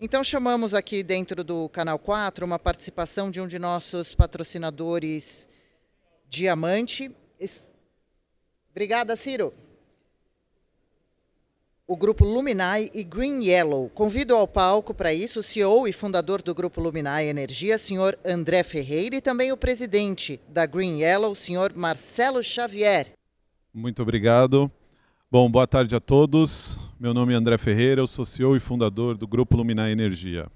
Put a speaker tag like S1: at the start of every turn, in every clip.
S1: Então chamamos aqui dentro do Canal 4 uma participação de um de nossos patrocinadores Diamante. Obrigada, Ciro. O Grupo Luminai e Green Yellow. Convido ao palco para isso o CEO e fundador do Grupo Luminai Energia, senhor André Ferreira, e também o presidente da Green Yellow, senhor Marcelo Xavier.
S2: Muito obrigado. Bom, boa tarde a todos. Meu nome é André Ferreira, eu sou CEO e fundador do Grupo Luminai Energia.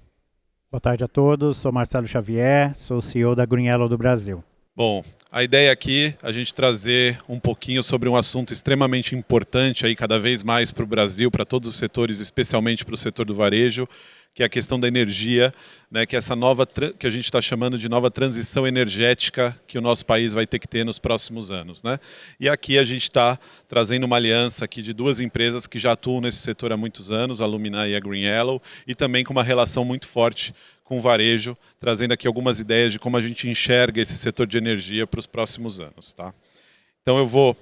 S3: Boa tarde a todos, sou Marcelo Xavier, sou CEO da Green Yellow do Brasil.
S2: Bom, a ideia aqui é a gente trazer um pouquinho sobre um assunto extremamente importante aí cada vez mais para o Brasil, para todos os setores, especialmente para o setor do varejo, que é a questão da energia, né, que é essa nova que a gente está chamando de nova transição energética que o nosso país vai ter que ter nos próximos anos, né? E aqui a gente está trazendo uma aliança aqui de duas empresas que já atuam nesse setor há muitos anos, a Luminai e a Green Yellow, e também com uma relação muito forte com o varejo, trazendo aqui algumas ideias de como a gente enxerga esse setor de energia para os próximos anos, tá? Então eu vou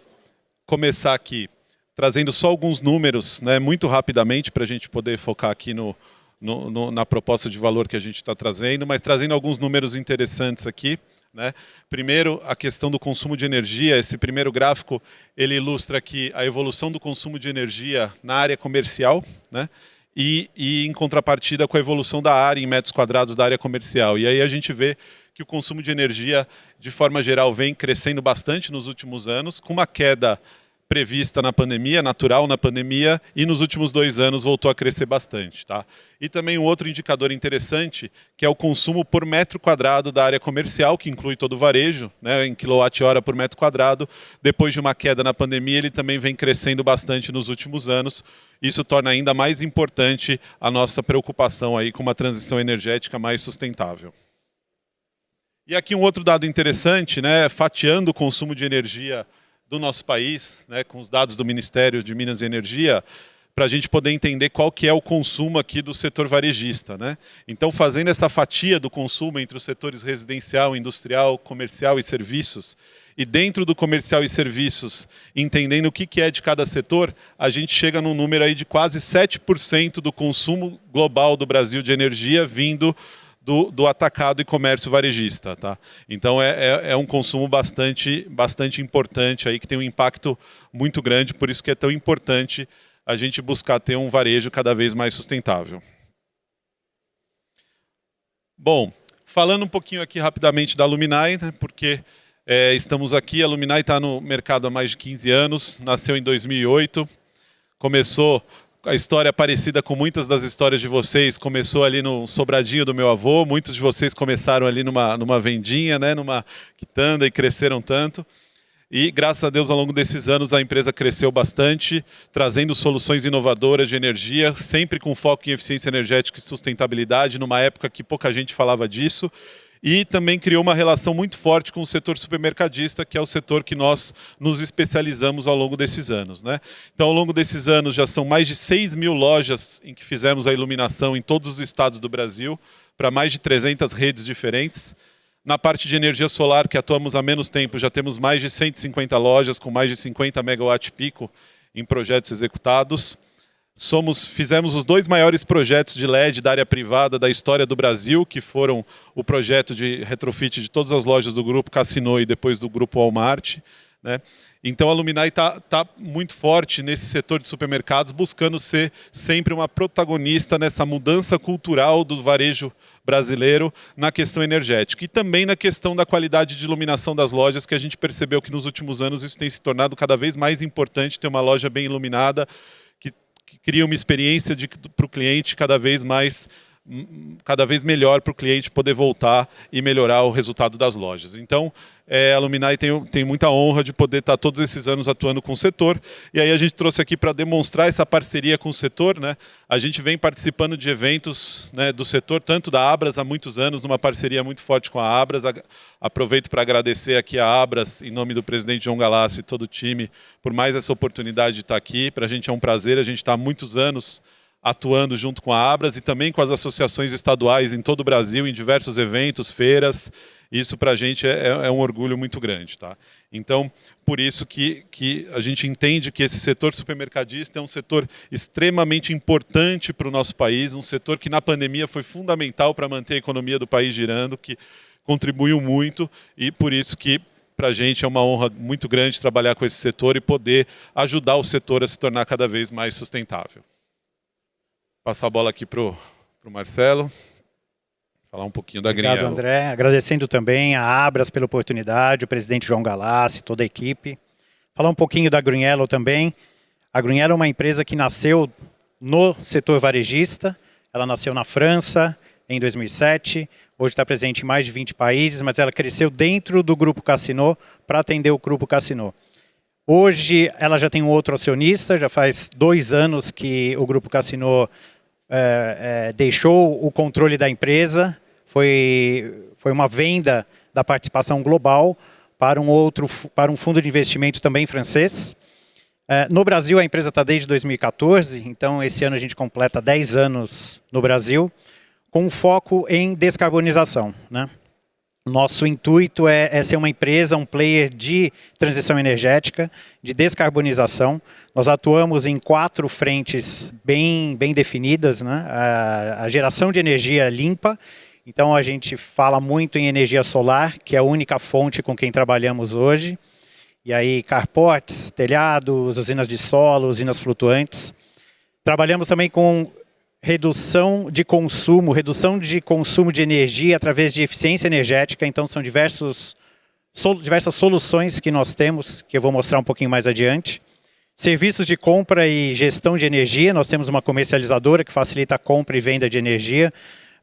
S2: começar aqui trazendo só alguns números, né, muito rapidamente, para a gente poder focar aqui na proposta de valor que a gente está trazendo, mas trazendo alguns números interessantes aqui, né? Primeiro, a questão do consumo de energia. Esse primeiro gráfico ele ilustra aqui a evolução do consumo de energia na área comercial, né? E em contrapartida com a evolução da área em metros quadrados da área comercial. E aí a gente vê que o consumo de energia, de forma geral, vem crescendo bastante nos últimos anos, com uma queda prevista na pandemia, natural na pandemia, e nos últimos 2 anos voltou a crescer bastante, tá? E também um outro indicador interessante, que é o consumo por metro quadrado da área comercial, que inclui todo o varejo, né, em quilowatt-hora por metro quadrado. Depois de uma queda na pandemia, ele também vem crescendo bastante nos últimos anos. Isso torna ainda mais importante a nossa preocupação aí com uma transição energética mais sustentável. E aqui um outro dado interessante, né, fatiando o consumo de energia do nosso país, né, com os dados do Ministério de Minas e Energia, para a gente poder entender qual que é o consumo aqui do setor varejista, né? Então, fazendo essa fatia do consumo entre os setores residencial, industrial, comercial e serviços, e dentro do comercial e serviços, entendendo o que é de cada setor, a gente chega num número aí de quase 7% do consumo global do Brasil de energia vindo do atacado e comércio varejista, tá? Então é um consumo bastante importante aí, que tem um impacto muito grande, por isso que é tão importante a gente buscar ter um varejo cada vez mais sustentável. Bom, falando um pouquinho aqui rapidamente da Luminai, né, porque estamos aqui, a Luminai está no mercado há mais de 15 anos, nasceu em 2008, começou a história parecida com muitas das histórias de vocês, começou ali no sobradinho do meu avô, muitos de vocês começaram ali numa vendinha, né, numa quitanda, e cresceram tanto. E, graças a Deus, ao longo desses anos, a empresa cresceu bastante, trazendo soluções inovadoras de energia, sempre com foco em eficiência energética e sustentabilidade, numa época que pouca gente falava disso. E também criou uma relação muito forte com o setor supermercadista, que é o setor que nós nos especializamos ao longo desses anos, né? Então, ao longo desses anos, já são mais de 6.000 lojas em que fizemos a iluminação em todos os estados do Brasil, para mais de 300 redes diferentes. Na parte de energia solar, que atuamos há menos tempo, já temos mais de 150 lojas, com mais de 50 megawatt pico em projetos executados. Fizemos os 2 maiores projetos de LED da área privada da história do Brasil, que foram o projeto de retrofit de todas as lojas do Grupo Casino e depois do Grupo Walmart, né? Então a Luminai está muito forte nesse setor de supermercados, buscando ser sempre uma protagonista nessa mudança cultural do varejo brasileiro na questão energética. E também na questão da qualidade de iluminação das lojas, que a gente percebeu que nos últimos anos isso tem se tornado cada vez mais importante, ter uma loja bem iluminada, que cria uma experiência para o cliente cada vez melhor para o cliente poder voltar e melhorar o resultado das lojas. Então, a Luminai tem muita honra de poder estar todos esses anos atuando com o setor. E aí a gente trouxe aqui para demonstrar essa parceria com o setor, né? A gente vem participando de eventos, né, do setor, tanto da Abras há muitos anos, numa parceria muito forte com a Abras. Aproveito para agradecer aqui a Abras, em nome do presidente João Galassi e todo o time, por mais essa oportunidade de estar aqui. Para a gente é um prazer, a gente está há muitos anos atuando junto com a Abras e também com as associações estaduais em todo o Brasil, em diversos eventos, feiras. Isso para a gente é um orgulho muito grande. Tá? Então, por isso que a gente entende que esse setor supermercadista é um setor extremamente importante para o nosso país, um setor que na pandemia foi fundamental para manter a economia do país girando, que contribuiu muito e por isso que para a gente é uma honra muito grande trabalhar com esse setor e poder ajudar o setor a se tornar cada vez mais sustentável. Passar a bola aqui para o Marcelo. Falar um pouquinho da GreenYellow.
S3: Obrigado, André. Agradecendo também a Abras pela oportunidade, o presidente João Galassi, toda a equipe. Falar um pouquinho da GreenYellow também. A GreenYellow é uma empresa que nasceu no setor varejista. Ela nasceu na França em 2007. Hoje está presente em mais de 20 países, mas ela cresceu dentro do Grupo Casino para atender o Grupo Casino. Hoje ela já tem um outro acionista, já faz 2 anos que o Grupo Casino deixou o controle da empresa. Foi uma venda da participação global para um fundo de investimento também francês. No Brasil, a empresa está desde 2014, então esse ano a gente completa 10 anos no Brasil, com foco em descarbonização, né? Nosso intuito é ser uma empresa, um player de transição energética, de descarbonização. Nós atuamos em 4 frentes bem definidas, né? A geração de energia limpa. Então, a gente fala muito em energia solar, que é a única fonte com quem trabalhamos hoje. E aí, carports, telhados, usinas de solo, usinas flutuantes. Trabalhamos também com redução de consumo de energia através de eficiência energética. Então, são diversas soluções que nós temos, que eu vou mostrar um pouquinho mais adiante. Serviços de compra e gestão de energia. Nós temos uma comercializadora que facilita a compra e venda de energia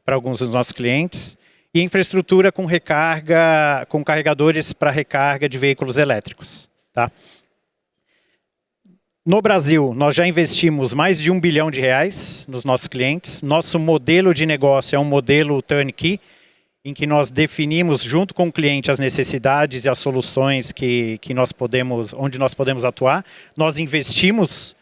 S3: para alguns dos nossos clientes, e infraestrutura com recarga, com carregadores para recarga de veículos elétricos. Tá? No Brasil, nós já investimos mais de R$1 bilhão nos nossos clientes. Nosso modelo de negócio é um modelo turnkey, em que nós definimos junto com o cliente as necessidades e as soluções onde nós podemos atuar. Nós investimos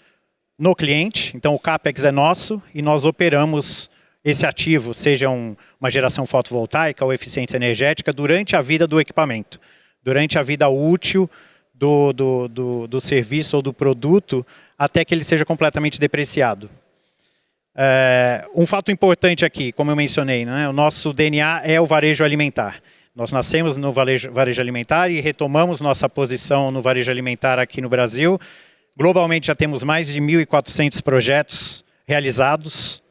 S3: no cliente, então o CAPEX é nosso e nós operamos esse ativo, seja uma geração fotovoltaica ou eficiência energética, durante a vida do equipamento, durante a vida útil do serviço ou do produto, até que ele seja completamente depreciado. Um fato importante aqui, como eu mencionei, né, o nosso DNA é o varejo alimentar. Nós nascemos no varejo alimentar e retomamos nossa posição no varejo alimentar aqui no Brasil. Globalmente já temos mais de 1.400 projetos realizados.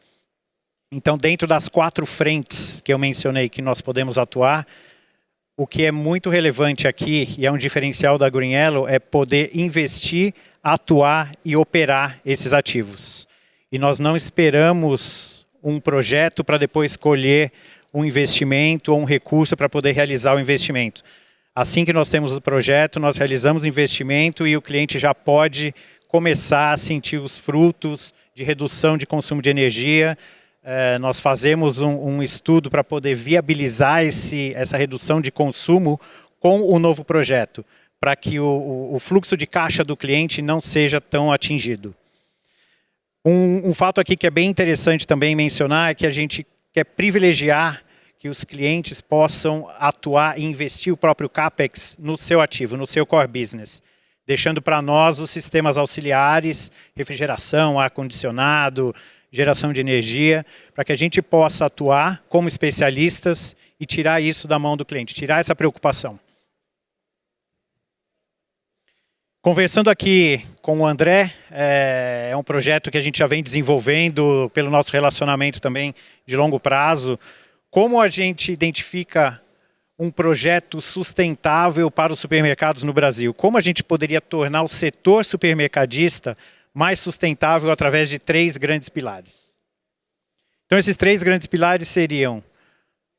S3: Então, dentro das 4 frentes que eu mencionei que nós podemos atuar, o que é muito relevante aqui, e é um diferencial da GreenYellow, é poder investir, atuar e operar esses ativos. E nós não esperamos um projeto para depois colher um investimento ou um recurso para poder realizar o investimento. Assim que nós temos o projeto, nós realizamos o investimento e o cliente já pode começar a sentir os frutos de redução de consumo de energia. Nós fazemos um estudo para poder viabilizar essa redução de consumo com o novo projeto, para que o fluxo de caixa do cliente não seja tão atingido. Um fato aqui que é bem interessante também mencionar é que a gente quer privilegiar que os clientes possam atuar e investir o próprio CAPEX no seu ativo, no seu core business, deixando para nós os sistemas auxiliares, refrigeração, ar-condicionado, geração de energia, para que a gente possa atuar como especialistas e tirar isso da mão do cliente, tirar essa preocupação. Conversando aqui com o André, é um projeto que a gente já vem desenvolvendo pelo nosso relacionamento também de longo prazo. Como a gente identifica um projeto sustentável para os supermercados no Brasil? Como a gente poderia tornar o setor supermercadista mais sustentável através de 3 grandes pilares? Então, esses 3 grandes pilares seriam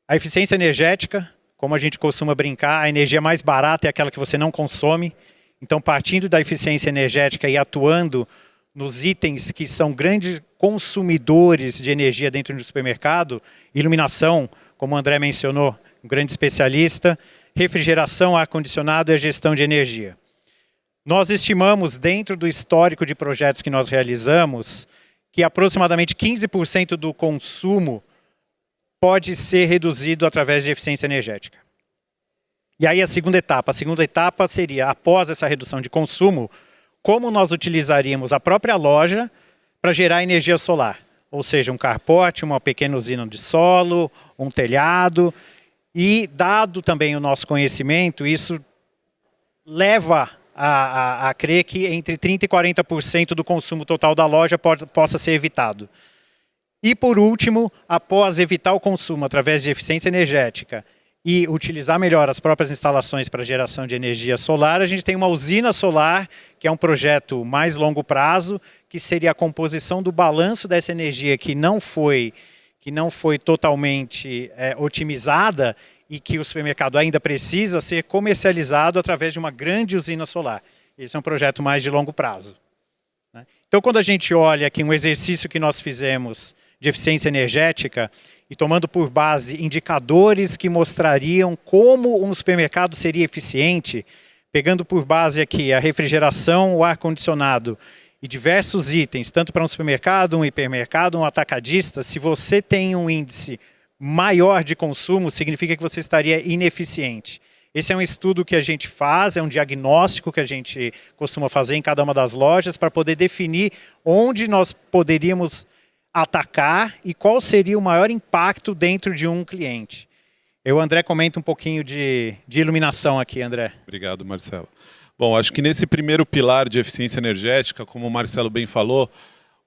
S3: a eficiência energética, como a gente costuma brincar, a energia mais barata é aquela que você não consome. Então, partindo da eficiência energética e atuando nos itens que são grandes consumidores de energia dentro do supermercado, iluminação, como o André mencionou, um grande especialista, refrigeração, ar-condicionado e a gestão de energia. Nós estimamos, dentro do histórico de projetos que nós realizamos, que aproximadamente 15% do consumo pode ser reduzido através de eficiência energética. E aí a segunda etapa seria, após essa redução de consumo, como nós utilizaríamos a própria loja para gerar energia solar. Ou seja, um carport, uma pequena usina de solo, um telhado. E dado também o nosso conhecimento, isso leva a crer que entre 30% e 40% do consumo total da loja possa ser evitado. E por último, após evitar o consumo através de eficiência energética e utilizar melhor as próprias instalações para geração de energia solar, a gente tem uma usina solar, que é um projeto mais longo prazo, que seria a composição do balanço dessa energia que não foi totalmente otimizada e que o supermercado ainda precisa ser comercializado através de uma grande usina solar. Esse é um projeto mais de longo prazo. Então, quando a gente olha aqui um exercício que nós fizemos de eficiência energética e tomando por base indicadores que mostrariam como um supermercado seria eficiente, pegando por base aqui a refrigeração, o ar-condicionado e diversos itens, tanto para um supermercado, um hipermercado, um atacadista, se você tem um índice maior de consumo, significa que você estaria ineficiente. Esse é um estudo que a gente faz, é um diagnóstico que a gente costuma fazer em cada uma das lojas para poder definir onde nós poderíamos atacar e qual seria o maior impacto dentro de um cliente. O André comenta um pouquinho de iluminação aqui, André.
S2: Obrigado, Marcelo. Bom, acho que nesse primeiro pilar de eficiência energética, como o Marcelo bem falou,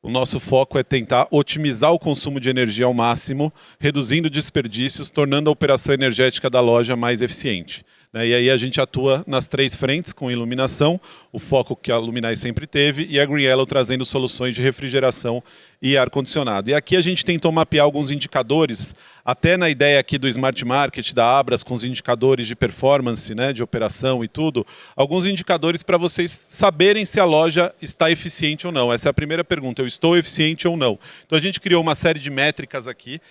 S2: o nosso foco é tentar otimizar o consumo de energia ao máximo, reduzindo desperdícios, tornando a operação energética da loja mais eficiente. E aí a gente atua nas 3 frentes, com iluminação, o foco que a Luminai sempre teve, e a Green Yellow trazendo soluções de refrigeração e ar-condicionado. E aqui a gente tentou mapear alguns indicadores, até na ideia aqui do Smart Market, da Abras, com os indicadores de performance, de operação e tudo, alguns indicadores para vocês saberem se a loja está eficiente ou não. Essa é a primeira pergunta, eu estou eficiente ou não? Então a gente criou uma série de métricas aqui,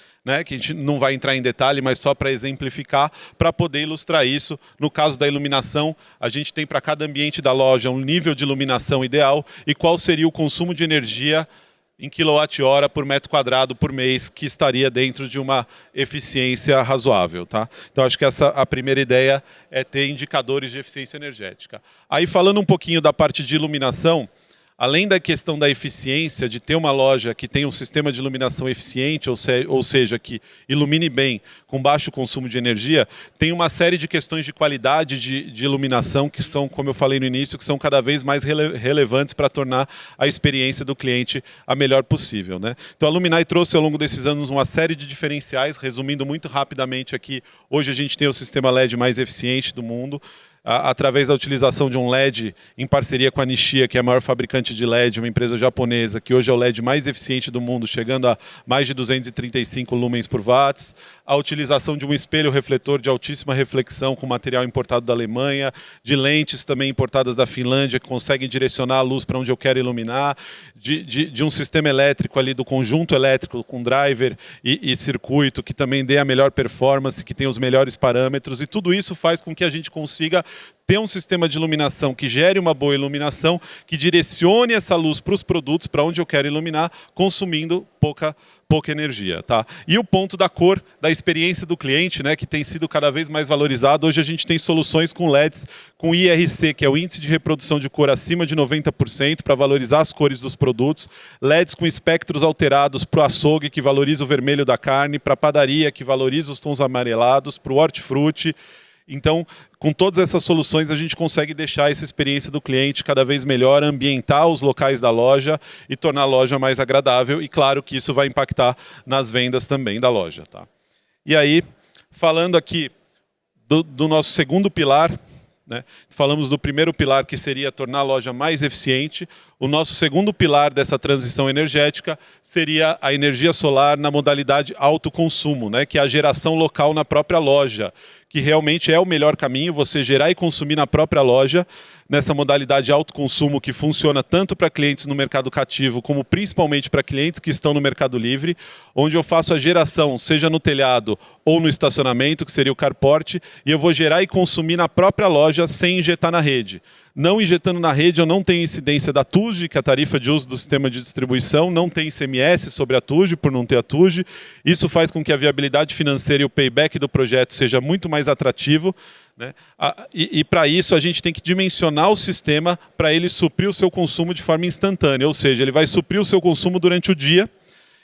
S2: que a gente não vai entrar em detalhe, mas só para exemplificar, para poder ilustrar isso. No caso da iluminação, a gente tem para cada ambiente da loja um nível de iluminação ideal e qual seria o consumo de energia em quilowatt-hora por metro quadrado por mês, que estaria dentro de uma eficiência razoável. Tá? Então, acho que a primeira ideia é ter indicadores de eficiência energética. Aí, falando um pouquinho da parte de iluminação, além da questão da eficiência, de ter uma loja que tem um sistema de iluminação eficiente, ou seja, que ilumine bem, com baixo consumo de energia, tem uma série de questões de qualidade de iluminação que são, como eu falei no início, que são cada vez mais relevantes para tornar a experiência do cliente a melhor possível. Então a Luminai trouxe ao longo desses anos uma série de diferenciais, resumindo muito rapidamente aqui, hoje a gente tem o sistema LED mais eficiente do mundo, através da utilização de um LED em parceria com a Nishia, que é a maior fabricante de LED, uma empresa japonesa, que hoje é o LED mais eficiente do mundo, chegando a mais de 235 lumens por watts, a utilização de um espelho refletor de altíssima reflexão com material importado da Alemanha, de lentes também importadas da Finlândia, que conseguem direcionar a luz para onde eu quero iluminar, de um sistema elétrico ali, do conjunto elétrico com driver e circuito, que também dê a melhor performance, que tem os melhores parâmetros, e tudo isso faz com que a gente consiga ter um sistema de iluminação que gere uma boa iluminação, que direcione essa luz para os produtos, para onde eu quero iluminar, consumindo pouca energia. Tá? E o ponto da cor, da experiência do cliente, que tem sido cada vez mais valorizado. Hoje a gente tem soluções com LEDs, com IRC, que é o índice de reprodução de cor acima de 90%, para valorizar as cores dos produtos. LEDs com espectros alterados para o açougue, que valoriza o vermelho da carne, para a padaria, que valoriza os tons amarelados, para o hortifruti. Então, com todas essas soluções, a gente consegue deixar essa experiência do cliente cada vez melhor, ambientar os locais da loja e tornar a loja mais agradável. E claro que isso vai impactar nas vendas também da loja. Tá? E aí, falando aqui do nosso segundo pilar, falamos do primeiro pilar, que seria tornar a loja mais eficiente. O nosso segundo pilar dessa transição energética seria a energia solar na modalidade autoconsumo, que é a geração local na própria loja, que realmente é o melhor caminho, você gerar e consumir na própria loja, nessa modalidade autoconsumo que funciona tanto para clientes no mercado cativo, como principalmente para clientes que estão no mercado livre, onde eu faço a geração, seja no telhado ou no estacionamento, que seria o carport, e eu vou gerar e consumir na própria loja sem injetar na rede. Não injetando na rede, eu não tenho incidência da TUG, que é a tarifa de uso do sistema de distribuição, não tem ICMS sobre a TUG, por não ter a TUG. Isso faz com que a viabilidade financeira e o payback do projeto seja muito mais atrativo, né? E para isso a gente tem que dimensionar o sistema para ele suprir o seu consumo de forma instantânea, ou seja, ele vai suprir o seu consumo durante o dia.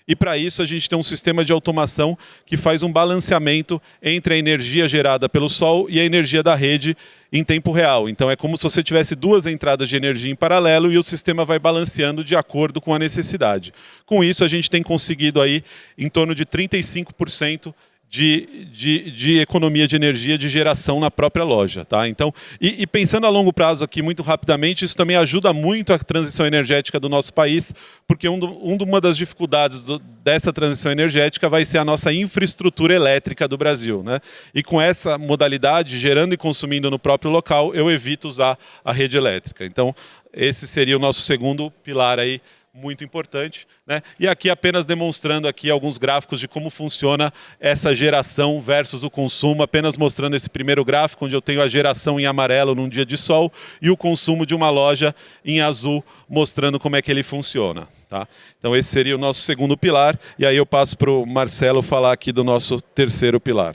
S2: E para isso a gente tem um sistema de automação que faz um balanceamento entre a energia gerada pelo sol e a energia da rede em tempo real. Então é como se você tivesse duas entradas de energia em paralelo e o sistema vai balanceando de acordo com a necessidade. Com isso a gente tem conseguido aí em torno de 35% de economia de energia de geração na própria loja. Tá? Então, e pensando a longo prazo aqui, muito rapidamente, isso também ajuda muito a transição energética do nosso país, porque uma das dificuldades dessa transição energética vai ser a nossa infraestrutura elétrica do Brasil, né? E com essa modalidade, gerando e consumindo no próprio local, eu evito usar a rede elétrica. Então, esse seria o nosso segundo pilar aí, muito importante, né? E aqui apenas demonstrando aqui alguns gráficos de como funciona essa geração versus o consumo, apenas mostrando esse primeiro gráfico, onde eu tenho a geração em amarelo num dia de sol e o consumo de uma loja em azul, mostrando como é que ele funciona. Tá? Então esse seria o nosso segundo pilar, e aí eu passo para o Marcelo falar aqui do nosso terceiro pilar.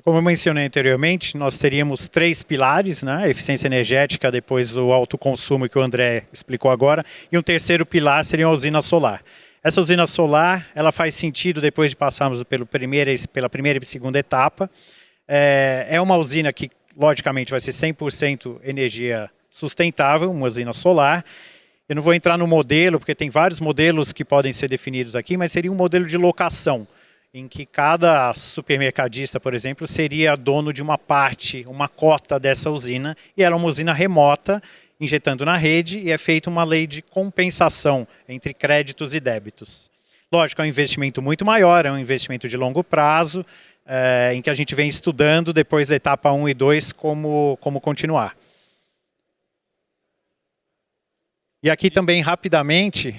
S3: Como eu mencionei anteriormente, nós teríamos 3 pilares, né? Eficiência energética, depois o autoconsumo que o André explicou agora, e um terceiro pilar seria a usina solar. Essa usina solar, ela faz sentido depois de passarmos pela primeira e segunda etapa. É uma usina que, logicamente, vai ser 100% energia sustentável, uma usina solar. Eu não vou entrar no modelo, porque tem vários modelos que podem ser definidos aqui, mas seria um modelo de locação, em que cada supermercadista, por exemplo, seria dono de uma parte, uma cota dessa usina, e ela é uma usina remota, injetando na rede, e é feita uma lei de compensação entre créditos e débitos. Lógico, é um investimento muito maior, é um investimento de longo prazo, em que a gente vem estudando, depois da etapa 1 e 2, como continuar. E aqui também, rapidamente,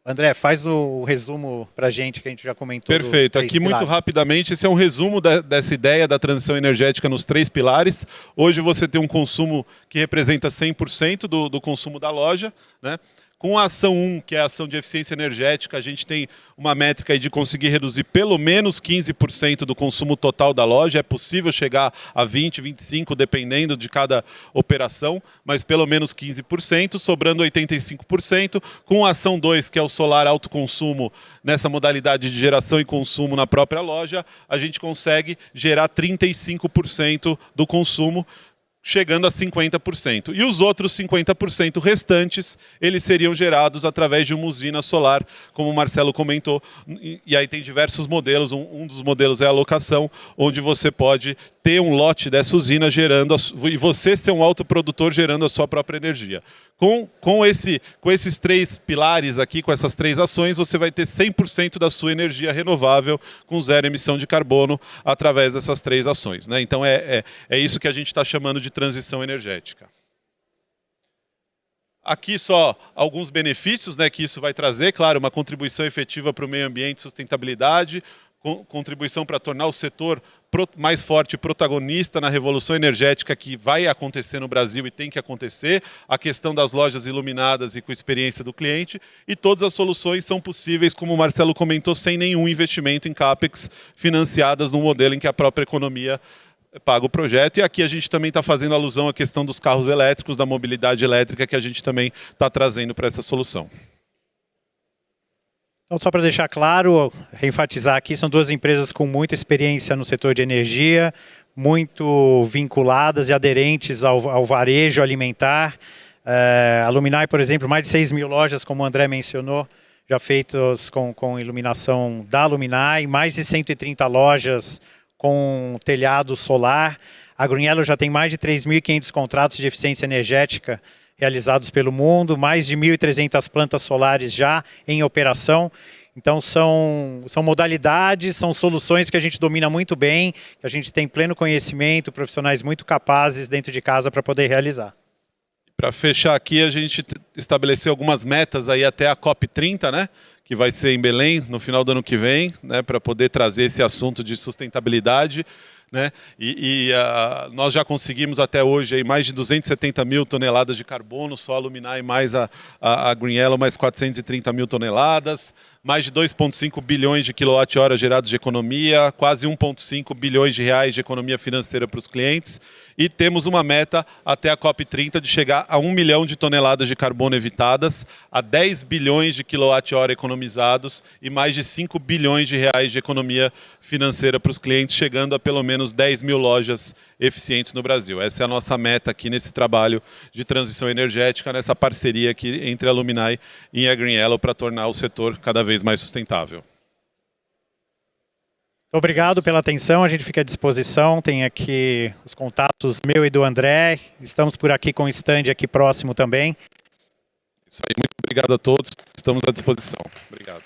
S3: André, faz o resumo para a gente, que a gente já comentou.
S2: Perfeito. Aqui, muito rapidamente, esse é um resumo dessa ideia da transição energética nos 3 pilares. Hoje você tem um consumo que representa 100% do consumo da loja, né? Com a ação 1, que é a ação de eficiência energética, a gente tem uma métrica aí de conseguir reduzir pelo menos 15% do consumo total da loja. É possível chegar a 20%, 25%, dependendo de cada operação, mas pelo menos 15%, sobrando 85%. Com a ação 2, que é o solar autoconsumo, nessa modalidade de geração e consumo na própria loja, a gente consegue gerar 35% do consumo, chegando a 50%. E os outros 50% restantes, eles seriam gerados através de uma usina solar, como o Marcelo comentou. E aí tem diversos modelos. Um dos modelos é a locação, onde você pode ter um lote dessa usina gerando, e você ser um autoprodutor gerando a sua própria energia. Com esses 3 pilares aqui, com essas 3 ações, você vai ter 100% da sua energia renovável com zero emissão de carbono através dessas 3 ações, né? Então é isso que a gente está chamando de transição energética. Aqui só alguns benefícios, né, que isso vai trazer. Claro, uma contribuição efetiva para o meio ambiente e sustentabilidade, contribuição para tornar o setor mais forte e protagonista na revolução energética que vai acontecer no Brasil e tem que acontecer, a questão das lojas iluminadas e com experiência do cliente, e todas as soluções são possíveis, como o Marcelo comentou, sem nenhum investimento em CAPEX, financiadas num modelo em que a própria economia paga o projeto. E aqui a gente também está fazendo alusão à questão dos carros elétricos, da mobilidade elétrica, que a gente também está trazendo para essa solução.
S3: Então, só para deixar claro, reenfatizar aqui, são 2 empresas com muita experiência no setor de energia, muito vinculadas e aderentes ao varejo alimentar. A Luminai, por exemplo, mais de 6 mil lojas, como o André mencionou, já feitas com iluminação da Luminai, mais de 130 lojas com telhado solar. A Green Yellow já tem mais de 3.500 contratos de eficiência energética realizados pelo mundo, mais de 1.300 plantas solares já em operação. Então são modalidades, são soluções que a gente domina muito bem, que a gente tem pleno conhecimento, profissionais muito capazes dentro de casa para poder realizar.
S2: Para fechar aqui, a gente estabeleceu algumas metas aí até a COP30, né? Que vai ser em Belém no final do ano que vem, né? Para poder trazer esse assunto de sustentabilidade. né? Nós já conseguimos até hoje aí mais de 270 mil toneladas de carbono, só a Luminai mais a Green Yellow, mais 430 mil toneladas, mais de 2,5 bilhões de quilowatt-hora gerados de economia, quase 1,5 bilhões de reais de economia financeira para os clientes, e temos uma meta até a COP30 de chegar a 1 milhão de toneladas de carbono evitadas, a 10 bilhões de quilowatt-hora economizados e mais de 5 bilhões de reais de economia financeira para os clientes, chegando a pelo menos 10 mil lojas eficientes no Brasil. Essa é a nossa meta aqui nesse trabalho de transição energética, nessa parceria aqui entre a Luminai e a Green Yellow para tornar o setor cada vez mais sustentável.
S3: Obrigado pela atenção, a gente fica à disposição, tem aqui os contatos meu e do André, estamos por aqui com o stand aqui próximo também.
S2: Isso aí, muito obrigado a todos, estamos à disposição. Obrigado.